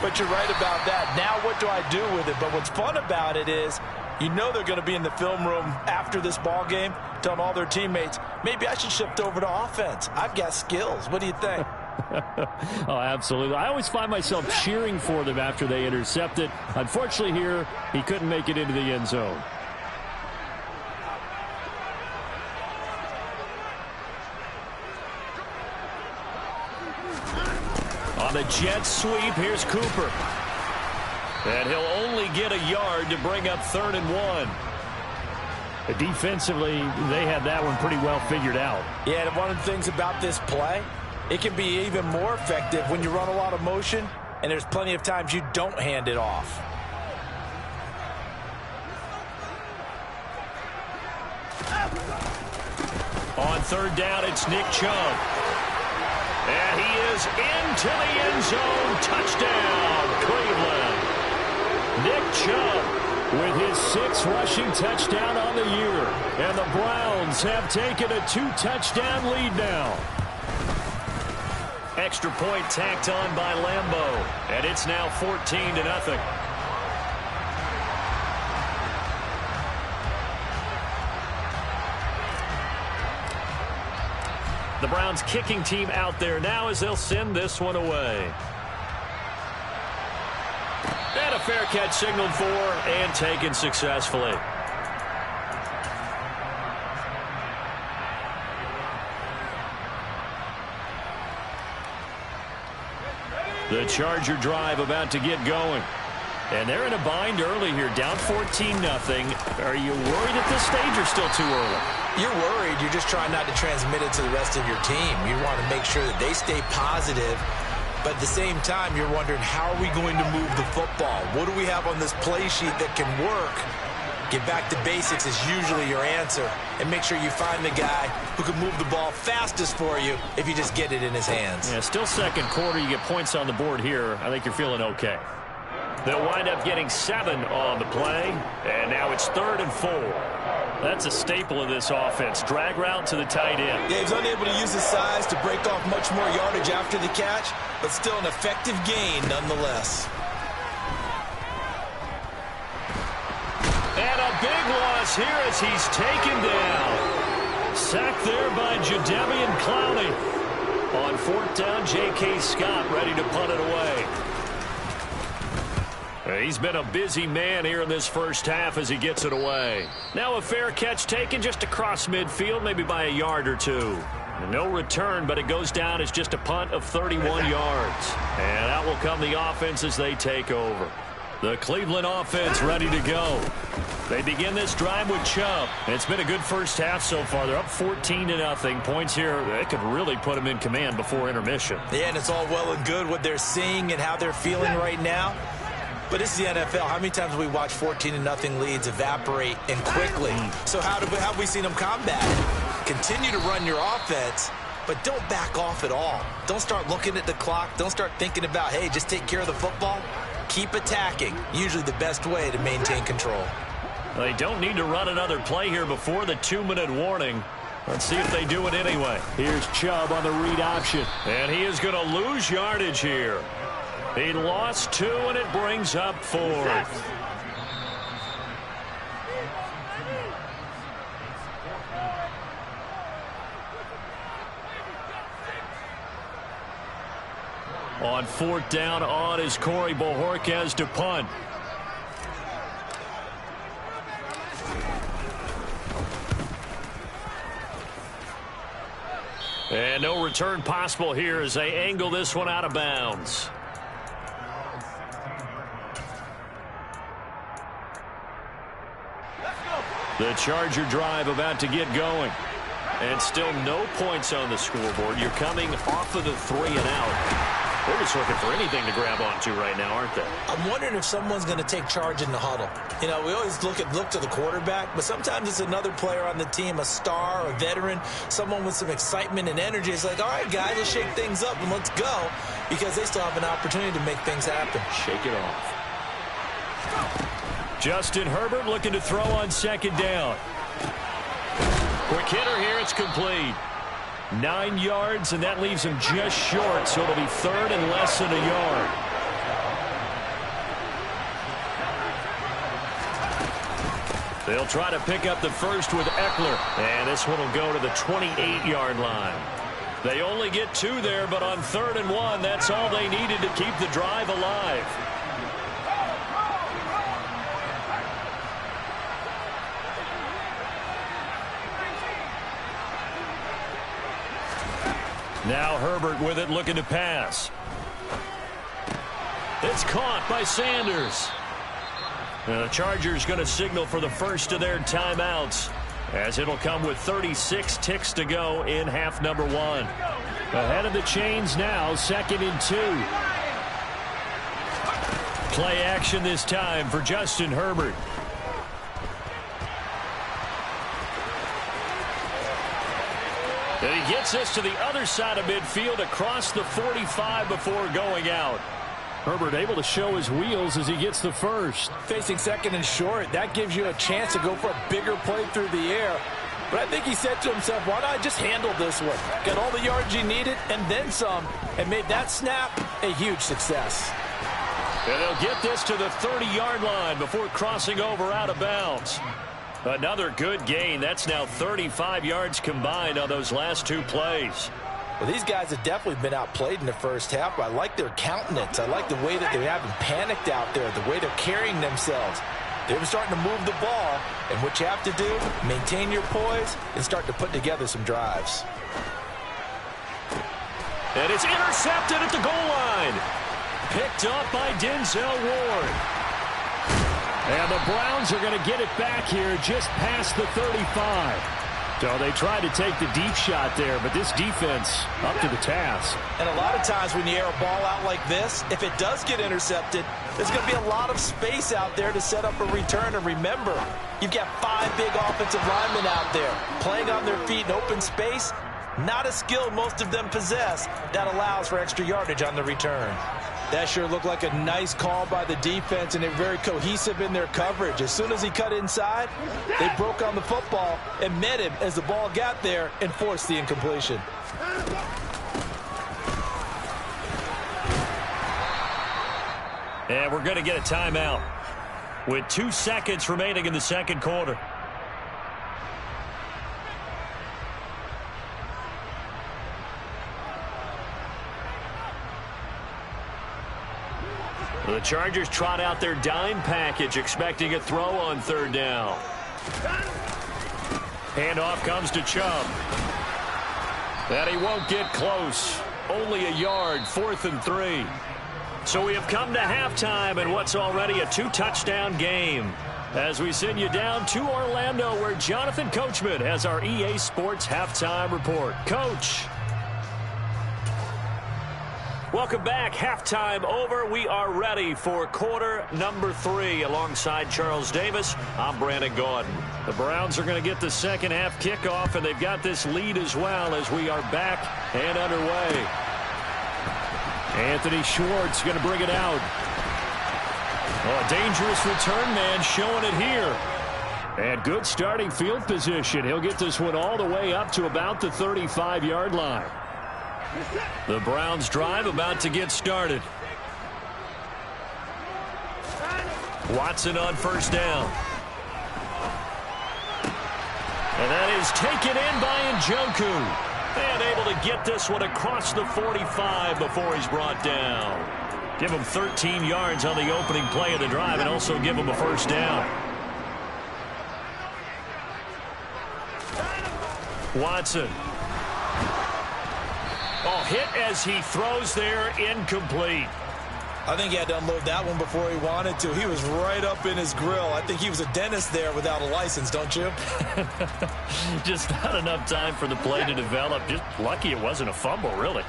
But you're right about that. Now what do I do with it? But what's fun about it is, you know they're going to be in the film room after this ball game telling all their teammates, maybe I should shift over to offense. I've got skills. What do you think? Oh, absolutely. I always find myself cheering for them after they intercept it. Unfortunately here, he couldn't make it into the end zone. On the jet sweep, here's Cooper. And he'll only get a yard to bring up 3rd and 1. But defensively, they had that one pretty well figured out. Yeah, and one of the things about this play, it can be even more effective when you run a lot of motion, and there's plenty of times you don't hand it off. On 3rd down, it's Nick Chubb. And he is into the end zone. Touchdown, Cleveland. Nick Chubb with his 6th rushing touchdown on the year. And the Browns have taken a 2-touchdown lead now. Extra point tacked on by Lambeau. And it's now 14-0. The Browns kicking team out there now as they'll send this one away. And a fair catch signaled for and taken successfully. The Charger drive about to get going. And they're in a bind early here, down 14-0. Are you worried at this stage or still too early? You're worried. You're just trying not to transmit it to the rest of your team. You want to make sure that they stay positive. But at the same time, you're wondering, how are we going to move the football? What do we have on this play sheet that can work? Get back to basics is usually your answer. And make sure you find the guy who can move the ball fastest for you if you just get it in his hands. Yeah, still second quarter. You get points on the board here. I think you're feeling okay. They'll wind up getting 7 on the play. And now it's 3rd and 4. That's a staple of this offense. Drag route to the tight end. Yeah, he's unable to use his size to break off much more yardage after the catch, but still an effective gain nonetheless. And a big loss here as he's taken down. Sacked there by Jadeveon Clowney. On 4th down, J.K. Scott ready to punt it away. He's been a busy man here in this first half as he gets it away. Now a fair catch taken just across midfield, maybe by a yard or two. No return, but it goes down as just a punt of 31 yards. And out will come the offense as they take over. The Cleveland offense ready to go. They begin this drive with Chubb. It's been a good first half so far. They're up 14-0. Points here, they could really put them in command before intermission. Yeah, and it's all well and good what they're seeing and how they're feeling right now. But this is the NFL. How many times have we watched 14-0 leads evaporate and quickly? So how have we seen them combat it? Continue to run your offense, but don't back off at all. Don't start looking at the clock. Don't start thinking about, hey, just take care of the football. Keep attacking. Usually the best way to maintain control. They don't need to run another play here before the 2-minute warning. Let's see if they do it anyway. Here's Chubb on the read option. And he is going to lose yardage here. He lost 2, and it brings up 4th. On 4th down, on is Corey Bojorquez to punt. And no return possible here as they angle this one out of bounds. The Charger drive about to get going. And still no points on the scoreboard. You're coming off of the 3 and out. They're just looking for anything to grab onto right now, aren't they? I'm wondering if someone's going to take charge in the huddle. You know, we always look to the quarterback, but sometimes it's another player on the team, a star, a veteran, someone with some excitement and energy. It's like, all right, guys, let's shake things up and let's go, because they still have an opportunity to make things happen. Shake it off. Justin Herbert looking to throw on 2nd down. Quick hitter here, it's complete. 9 yards, and that leaves him just short, so it'll be 3rd and less than a yard. They'll try to pick up the first with Eckler. And this one will go to the 28-yard line. They only get 2 there, but on 3rd and 1, that's all they needed to keep the drive alive. Now Herbert with it, looking to pass. It's caught by Sanders. And the Chargers going to signal for the first of their timeouts, as it'll come with 36 ticks to go in half number 1. Ahead of the chains now, 2nd and 2. Play action this time for Justin Herbert. And he gets us to the other side of midfield across the 45 before going out. Herbert able to show his wheels as he gets the first. Facing 2nd and short, that gives you a chance to go for a bigger play through the air. But I think he said to himself, why not just handle this one? Got all the yards you needed and then some, and made that snap a huge success. And they'll get this to the 30-yard line before crossing over out of bounds. Another good gain. That's now 35 yards combined on those last 2 plays. Well, these guys have definitely been outplayed in the first half, but I like their countenance. I like the way that they haven't panicked out there, the way they're carrying themselves. They're starting to move the ball, and what you have to do, maintain your poise and start to put together some drives. And it's intercepted at the goal line. Picked up by Denzel Ward. And the Browns are going to get it back here just past the 35. So they tried to take the deep shot there, but this defense up to the task. And a lot of times when you air a ball out like this, if it does get intercepted, there's going to be a lot of space out there to set up a return. And remember, you've got 5 big offensive linemen out there playing on their feet in open space. Not a skill most of them possess that allows for extra yardage on the return. That sure looked like a nice call by the defense, and they're very cohesive in their coverage. As soon as he cut inside, they broke on the football and met him as the ball got there and forced the incompletion. And we're going to get a timeout with 2 seconds remaining in the second quarter. The Chargers trot out their dime package, expecting a throw on 3rd down. Handoff comes to Chubb. And he won't get close. Only a yard, 4th and 3. So we have come to halftime in what's already a 2-touchdown game, as we send you down to Orlando, where Jonathan Coachman has our EA Sports Halftime Report. Coach. Welcome back. Halftime over. We are ready for quarter number 3. Alongside Charles Davis, I'm Brandon Gaudin. The Browns are going to get the second half kickoff, and they've got this lead as well as we are back and underway. Anthony Schwartz going to bring it out. Oh, a dangerous return man showing it here. And good starting field position. He'll get this one all the way up to about the 35-yard line. The Browns drive about to get started. Watson on 1st down. And that is taken in by Njoku. And able to get this one across the 45 before he's brought down. Give him 13 yards on the opening play of the drive and also give him a 1st down. Watson. Oh, hit as he throws there, incomplete. I think he had to unload that one before he wanted to. He was right up in his grill. I think he was a dentist there without a license, don't you? Just not enough time for the play to develop. Just lucky it wasn't a fumble, really.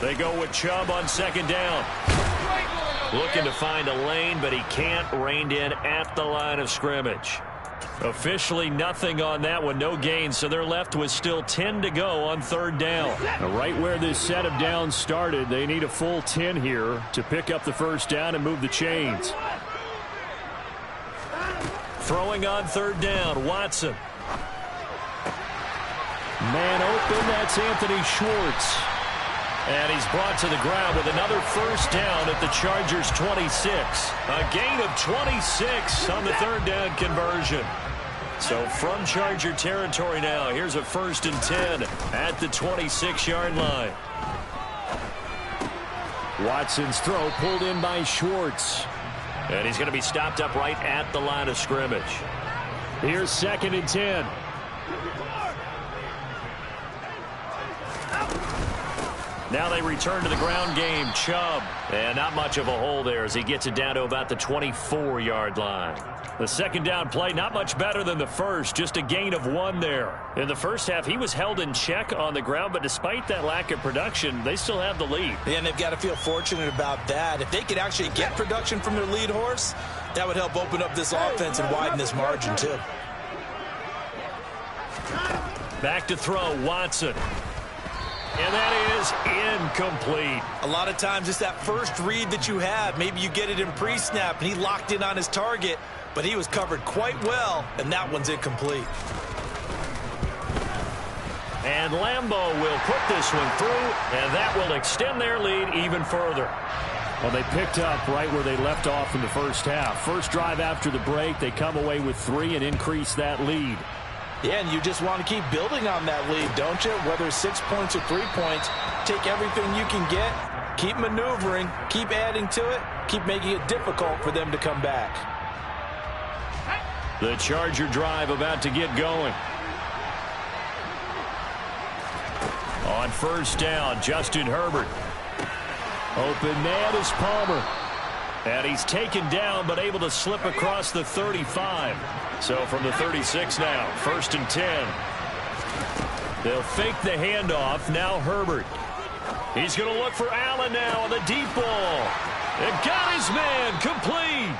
They go with Chubb on 2nd down. Looking to find a lane, but he can't. Reined in at the line of scrimmage. Officially nothing on that one, no gain, so they're left with still 10 to go on 3rd down. Right where this set of downs started, they need a full 10 here to pick up the 1st down and move the chains. Throwing on 3rd down, Watson. Man open, that's Anthony Schwartz. And he's brought to the ground with another first down at the Chargers' 26. A gain of 26 on the third down conversion. So from Charger territory now, here's a 1st and 10 at the 26-yard line. Watson's throw pulled in by Schwartz. And he's going to be stopped up right at the line of scrimmage. Here's 2nd and 10. Now they return to the ground game. Chubb. And not much of a hole there as he gets it down to about the 24-yard line. The second down play, not much better than the first, just a gain of 1 there. In the first half, he was held in check on the ground, but despite that lack of production, they still have the lead. And they've got to feel fortunate about that. If they could actually get production from their lead horse, that would help open up this offense and widen this margin too. Back to throw, Watson. And that is incomplete. A lot of times it's that first read that you have. Maybe you get it in pre-snap and he locked in on his target, but he was covered quite well, and that one's incomplete. And Lambeau will put this one through, and that will extend their lead even further. Well, they picked up right where they left off in the first half. First drive after the break, they come away with 3 and increase that lead. Yeah, and you just want to keep building on that lead, don't you? Whether it's 6 points or 3 points, take everything you can get, keep maneuvering, keep adding to it, keep making it difficult for them to come back. The Charger drive about to get going. On first down, Justin Herbert. Open man is Palmer. And he's taken down but able to slip across the 35. So from the 36 now, 1st and 10. They'll fake the handoff. Now Herbert. He's going to look for Allen now on the deep ball. It got his man complete.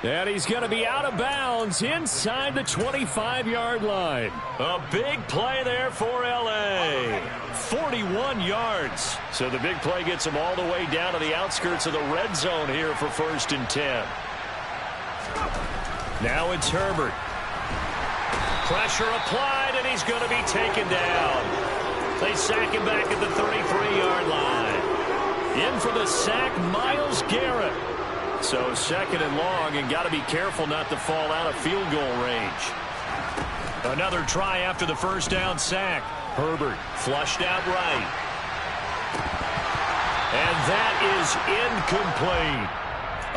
And he's going to be out of bounds inside the 25-yard line. A big play there for L.A. 41 yards. So the big play gets him all the way down to the outskirts of the red zone here for 1st and 10. Now it's Herbert. Pressure applied, and he's going to be taken down. They sack him back at the 33-yard line. In for the sack, Myles Garrett. So 2nd and long, and got to be careful not to fall out of field goal range. Another try after the first down sack. Herbert flushed out right. And that is incomplete.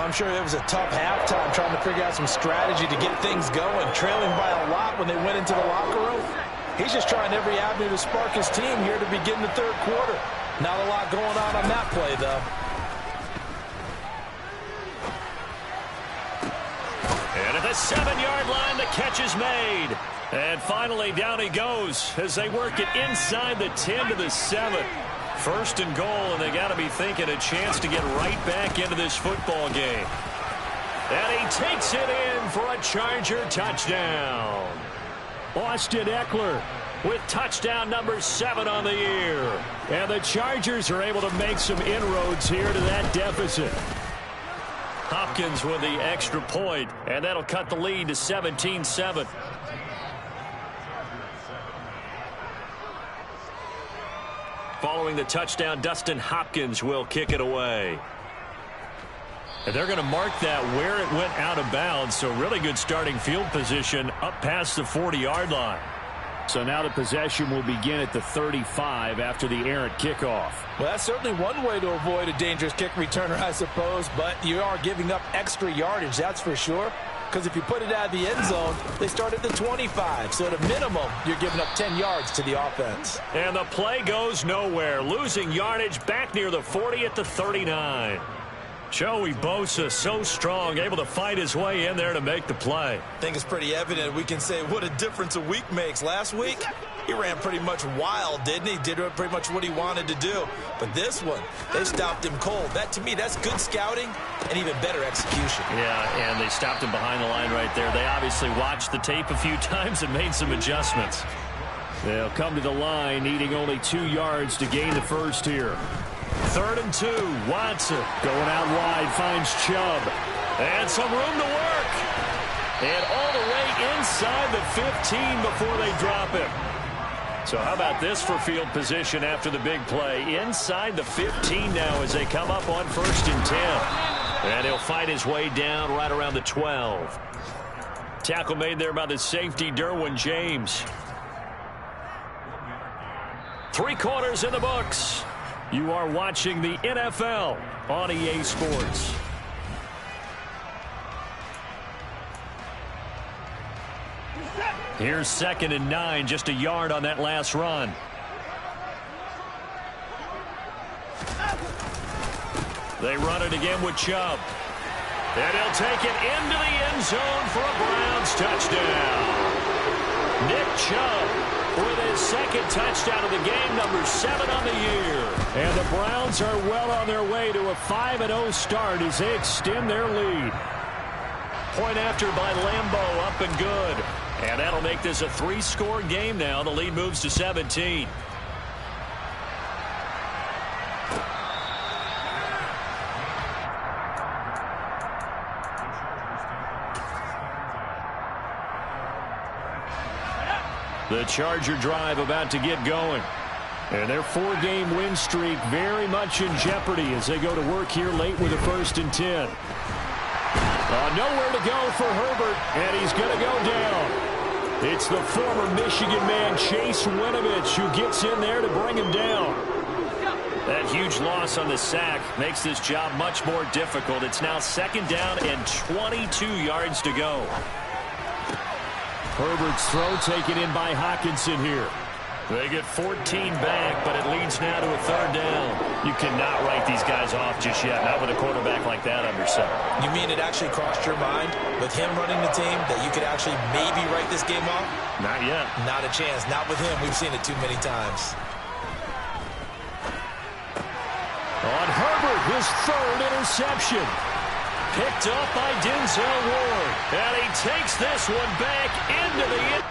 I'm sure it was a tough halftime trying to figure out some strategy to get things going. Trailing by a lot when they went into the locker room. He's just trying every avenue to spark his team here to begin the third quarter. Not a lot going on that play, though. And at the 7-yard line, the catch is made. And finally, down he goes as they work it inside the 10 to the 7. 1st and goal, and they got to be thinking a chance to get right back into this football game. And he takes it in for a Charger touchdown. Austin Eckler with touchdown number 7 on the year. And the Chargers are able to make some inroads here to that deficit. Hopkins with the extra point, and that'll cut the lead to 17-7. Following the touchdown, Dustin Hopkins will kick it away. And they're going to mark that where it went out of bounds, so really good starting field position up past the 40-yard line. So now the possession will begin at the 35 after the errant kickoff. Well, that's certainly one way to avoid a dangerous kick returner, I suppose, but you are giving up extra yardage, that's for sure. Because if you put it out of the end zone, they start at the 25. So at a minimum, you're giving up 10 yards to the offense. And the play goes nowhere. Losing yardage back near the 40 at the 39. Joey Bosa so strong, able to fight his way in there to make the play. I think it's pretty evident. We can say what a difference a week makes. Last week, he ran pretty much wild, didn't he? Did pretty much what he wanted to do. But this one, they stopped him cold. That, to me, that's good scouting and even better execution. Yeah, and they stopped him behind the line right there. They obviously watched the tape a few times and made some adjustments. They'll come to the line, needing only 2 yards to gain the first here. 3rd and 2, Watson. Going out wide, finds Chubb. And some room to work. And all the way inside the 15 before they drop him. So how about this for field position after the big play? Inside the 15 now as they come up on 1st and 10. And he'll fight his way down right around the 12. Tackle made there by the safety, Derwin James. 3 quarters in the books. You are watching the NFL on EA Sports. Here's 2nd and 9, just a yard on that last run. They run it again with Chubb. And he'll take it into the end zone for a Browns touchdown. Nick Chubb with his 2nd touchdown of the game, number 7 on the year. And the Browns are well on their way to a 5-0 start as they extend their lead. Point after by Lambeau, up and good. And that'll make this a 3-score game now. The lead moves to 17. The Charger drive about to get going. And their 4-game win streak very much in jeopardy as they go to work here late with a 1st and 10. Nowhere to go for Herbert, and he's going to go down. It's the former Michigan man, Chase Winovich, who gets in there to bring him down. That huge loss on the sack makes this job much more difficult. It's now 2nd down and 22 yards to go. Herbert's throw taken in by Hockenson here. They get 14 back, but it leads now to a 3rd down. You cannot write these guys off just yet, not with a quarterback like that under center. You mean it actually crossed your mind with him running the team that you could actually maybe write this game off? Not yet. Not a chance. Not with him. We've seen it too many times. On Herbert, his 3rd interception. Picked up by Denzel Ward. And he takes this one back into the end.